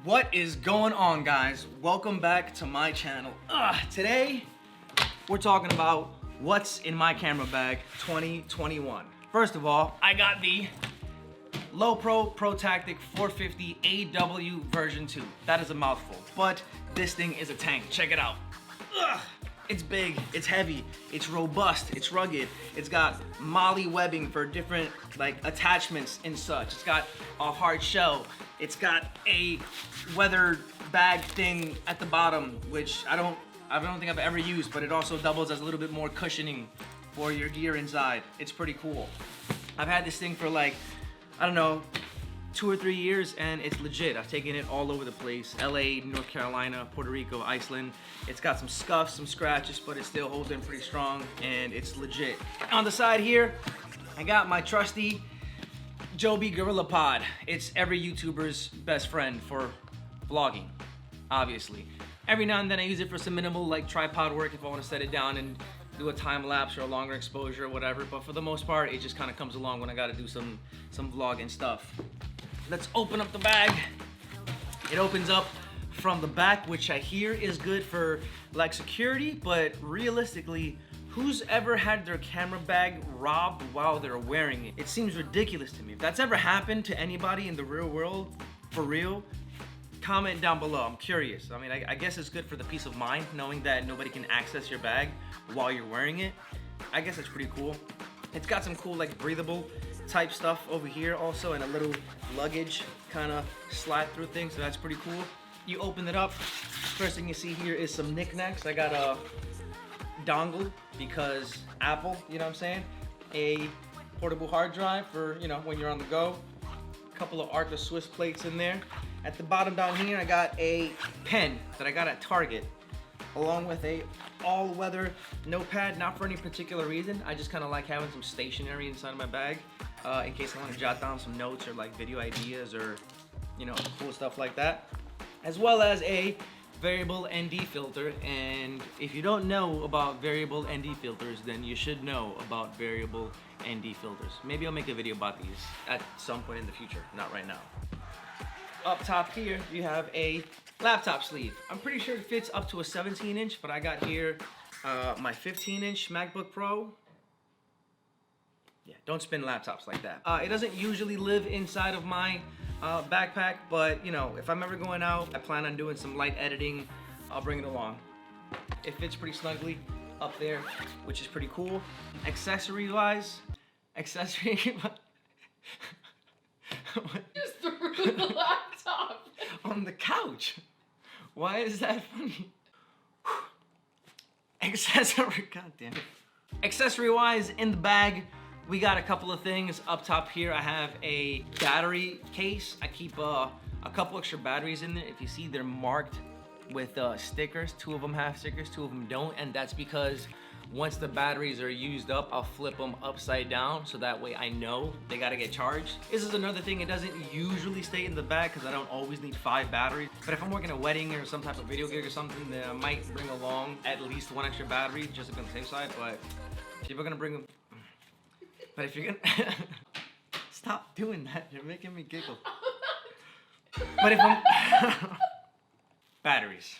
What is going on, guys? Welcome back to my channel. Today we're talking about what's in my camera bag 2021. First of all, I got the Lowepro ProTactic 450 AW version 2. That is a mouthful, but this thing is a tank. Check it out. It's big, it's heavy, it's robust, it's rugged. It's got MOLLE webbing for different attachments and such. It's got a hard shell. It's got a weather bag thing at the bottom, which I don't think I've ever used, but it also doubles as a little bit more cushioning for your gear inside. It's pretty cool. I've had this thing for I don't know, 2 or 3 years, and it's legit. I've taken it all over the place. LA, North Carolina, Puerto Rico, Iceland. It's got some scuffs, some scratches, but it still holds in pretty strong, and it's legit. On the side here, I got my trusty Joby GorillaPod. It's every YouTuber's best friend for vlogging, obviously. Every now and then I use it for some minimal tripod work if I want to set it down and do a time lapse or a longer exposure or whatever, but for the most part it just kind of comes along when I got to do some vlogging stuff. Let's open up the bag. It opens up from the back, which I hear is good for security, but realistically, who's ever had their camera bag robbed while they're wearing it? It seems ridiculous to me. If that's ever happened to anybody in the real world, for real, comment down below. I'm curious. I mean, I guess it's good for the peace of mind, knowing that nobody can access your bag while you're wearing it. I guess it's pretty cool. It's got some cool breathable type stuff over here also, and a little luggage kind of slide through thing, so that's pretty cool. You open it up, first thing you see here is some knickknacks. I got a dongle because Apple, you know what I'm saying? A portable hard drive for, when you're on the go. A couple of Arthur Swiss plates in there. At the bottom down here, I got a pen that I got at Target, along with a all-weather notepad, not for any particular reason. I just kind of like having some stationery inside of my bag in case I want to jot down some notes or video ideas or, cool stuff like that. As well as a variable ND filter, and if you don't know about variable ND filters, then you should know about variable ND filters. Maybe I'll make a video about these at some point in the future, not right now. Up top here, you have a laptop sleeve. I'm pretty sure it fits up to a 17-inch, but I got here my 15-inch MacBook Pro. Yeah, don't spin laptops like that. It doesn't usually live inside of my backpack, but if I'm ever going out, I plan on doing some light editing, I'll bring it along. It fits pretty snugly up there, which is pretty cool. Accessory-wise, Just threw the laptop on the couch. Why is that funny? Accessory-wise, in the bag, we got a couple of things. Up top here, I have a battery case. I keep a couple extra batteries in there. If you see, they're marked with stickers. 2 of them have stickers, 2 of them don't, and that's because once the batteries are used up, I'll flip them upside down, so that way I know they gotta get charged. This is another thing, it doesn't usually stay in the bag because I don't always need 5 batteries. But if I'm working a wedding or some type of video gig or something, then I might bring along at least 1 extra battery just to be on the safe side. But if you're gonna bring them, stop doing that, you're making me giggle. But if I'm batteries.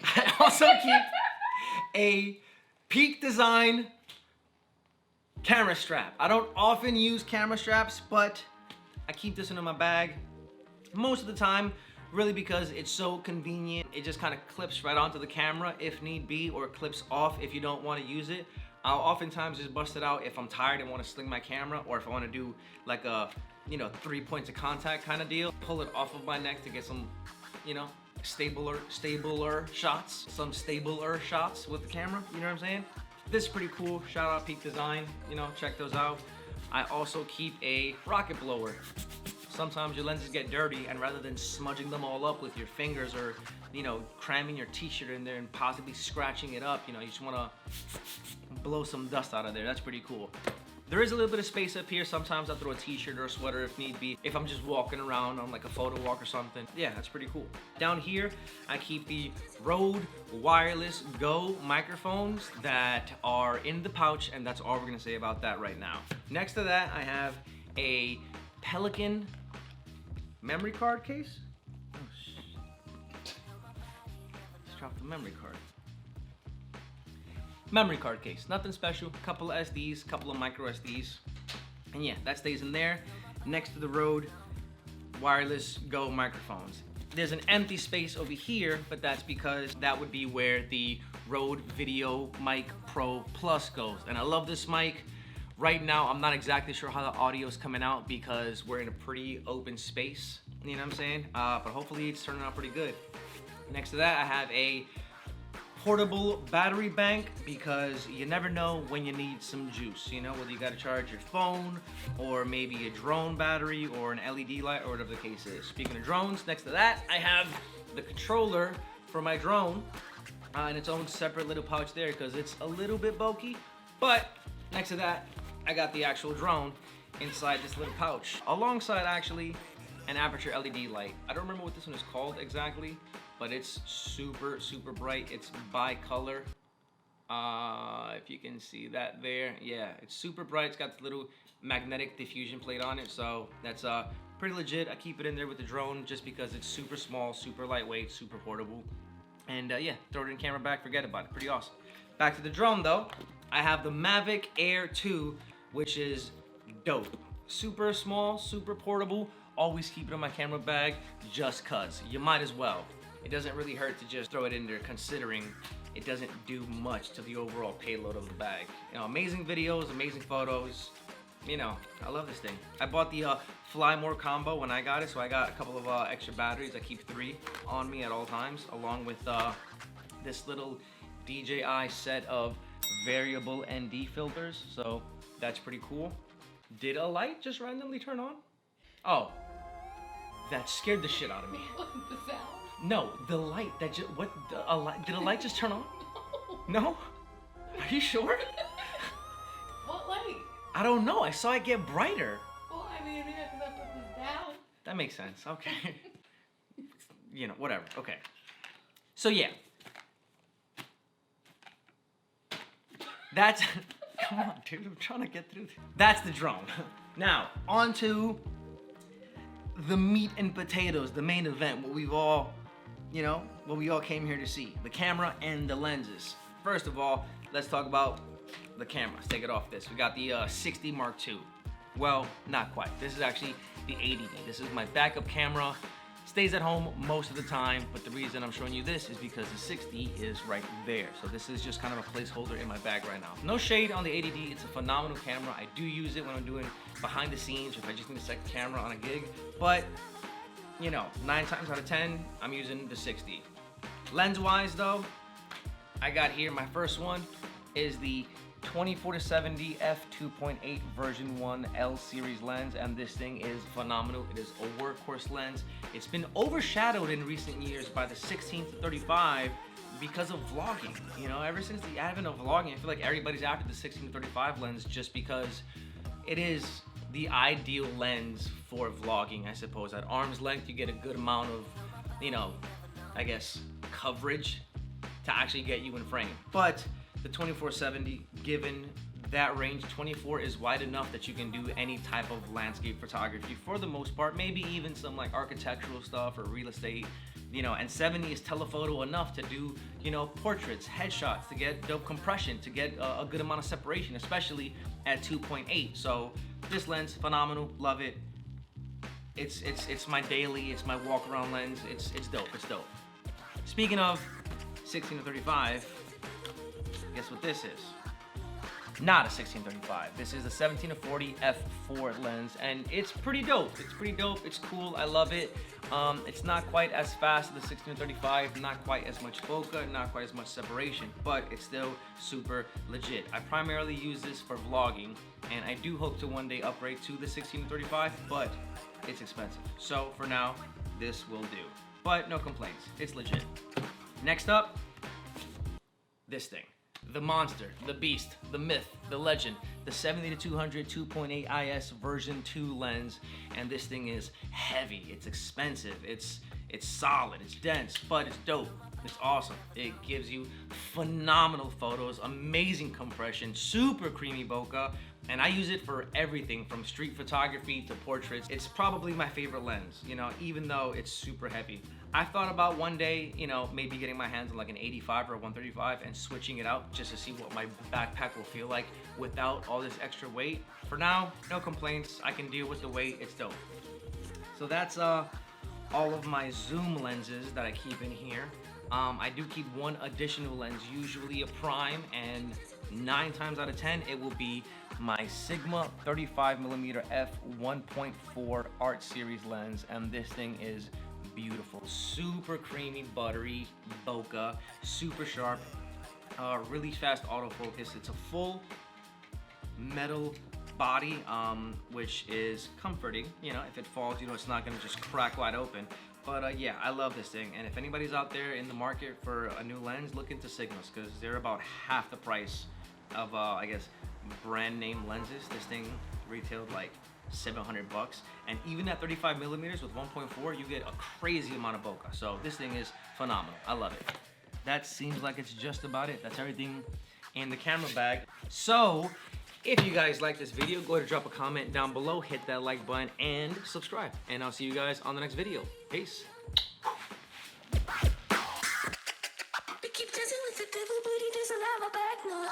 I also keep a Peak Design camera strap. I don't often use camera straps, but I keep this in my bag most of the time, really because it's so convenient. It just kind of clips right onto the camera if need be, or clips off if you don't want to use it. I'll oftentimes just bust it out if I'm tired and want to sling my camera, or if I want to do a 3 points of contact kind of deal. Pull it off of my neck to get some, stabler shots with the camera, you know what I'm saying? This is pretty cool. Shout out Peak Design, check those out. I also keep a rocket blower. Sometimes your lenses get dirty, and rather than smudging them all up with your fingers or cramming your t-shirt in there and possibly scratching it up, you just want to blow some dust out of there. That's pretty cool. There is a little bit of space up here. Sometimes I throw a t-shirt or a sweater if need be, if I'm just walking around on a photo walk or something. Yeah, that's pretty cool. Down here, I keep the Rode Wireless Go microphones that are in the pouch, and that's all we're gonna say about that right now. Next to that, I have a Pelican memory card case. dropped the memory card. Memory card case, nothing special. Couple of SDs, couple of micro SDs, and yeah, that stays in there. Next to the Rode Wireless Go microphones. There's an empty space over here, but that's because that would be where the Rode Video Mic Pro Plus goes. And I love this mic. Right now, I'm not exactly sure how the audio is coming out because we're in a pretty open space, you know what I'm saying? But hopefully it's turning out pretty good. Next to that, I have a portable battery bank because you never know when you need some juice, you know, whether you gotta charge your phone or maybe a drone battery or an LED light or whatever the case is. Speaking of drones, next to that, I have the controller for my drone in its own separate little pouch there because it's a little bit bulky, but next to that, I got the actual drone inside this little pouch alongside actually an Aputure LED light. I don't remember what this one is called exactly, but it's super, super bright. It's bi-color. If you can see that there. Yeah, it's super bright. It's got the little magnetic diffusion plate on it. So that's pretty legit. I keep it in there with the drone just because it's super small, super lightweight, super portable. And yeah, throw it in camera bag, forget about it. Pretty awesome. Back to the drone though. I have the Mavic Air 2, which is dope. Super small, super portable. Always keep it in my camera bag just cause. You might as well. It doesn't really hurt to just throw it in there considering it doesn't do much to the overall payload of the bag. You know, amazing videos, amazing photos. You know, I love this thing. I bought the Fly More combo when I got it, so I got a couple of extra batteries. I keep 3 on me at all times, along with this little DJI set of variable ND filters, so that's pretty cool. Did a light just randomly turn on? Oh, that scared the shit out of me. The sound? No, the light that just, what, a light, did a light just turn on? No? Are you sure? What light? I don't know, I saw it get brighter. Well, I mean, yeah, because I put this down. That makes sense, okay. You know, whatever, okay. So yeah. That's, come on dude, I'm trying to get through this. That's the drone. Now, on to the meat and potatoes, the main event, what we've all, you know, what we all came here to see, the camera and the lenses. First of all, let's talk about the camera. Let's take it off this. We got the 60 Mark II. Well, not quite. This is actually the 80D. This is my backup camera. Stays at home most of the time, but the reason I'm showing you this is because the 60 is right there. So this is just kind of a placeholder in my bag right now. No shade on the 80D, it's a phenomenal camera. I do use it when I'm doing behind the scenes or if I just need a second camera on a gig, but you know, 9 times out of 10, I'm using the 60. Lens-wise though, I got here, my first one is the 24-70 f2.8 version 1 L series lens, and this thing is phenomenal. It is a workhorse lens. It's been overshadowed in recent years by the 16-35 because of vlogging. You know, ever since the advent of vlogging, I feel like everybody's after the 16-35 lens just because it is the ideal lens for vlogging, I suppose. At arm's length, you get a good amount of, you know, I guess, coverage to actually get you in frame. But the 24-70, given that range, 24 is wide enough that you can do any type of landscape photography for the most part, maybe even some like architectural stuff or real estate, you know, and 70 is telephoto enough to do, you know, portraits, headshots, to get dope compression, to get a good amount of separation, especially at 2.8. So this lens, phenomenal, love it. It's my daily, it's my walk around lens. It's dope, it's dope. Speaking of 16-35, guess what this is? Not a 16-35. This is a 17-40 f4 lens, and it's pretty dope. It's pretty dope. It's cool. I love it. It's not quite as fast as the 16-35, not quite as much bokeh, not quite as much separation, but it's still super legit. I primarily use this for vlogging, and I do hope to one day upgrade to the 16-35, but it's expensive. So for now, this will do. But no complaints. It's legit. Next up, this thing. The monster, the beast, the myth, the legend, the 70-200 2.8 IS version 2 lens, and this thing is heavy, it's expensive, it's solid, it's dense, but it's dope. It's awesome. It gives you phenomenal photos, amazing compression, super creamy bokeh, and I use it for everything from street photography to portraits. It's probably my favorite lens, you know, even though it's super heavy. I thought about one day, you know, maybe getting my hands on like an 85 or a 135 and switching it out just to see what my backpack will feel like without all this extra weight. For now, no complaints. I can deal with the weight. It's dope. So that's all of my zoom lenses that I keep in here. I do keep one additional lens, usually a prime, and 9 times out of 10 it will be my Sigma 35mm f1.4 art series lens, and this thing is beautiful. Super creamy, buttery bokeh, super sharp, really fast autofocus. It's a full metal body, which is comforting. You know, if it falls, you know, it's not gonna just crack wide open. But yeah, I love this thing. And if anybody's out there in the market for a new lens, look into Sigmas, because they're about half the price of, I guess, brand name lenses. This thing retailed like $700, and even at 35mm with 1.4, you get a crazy amount of bokeh. So this thing is phenomenal. I love it. That seems like it's just about it. That's everything in the camera bag. So if you guys like this video, go ahead and drop a comment down below, hit that like button, and subscribe. And I'll see you guys on the next video. Peace.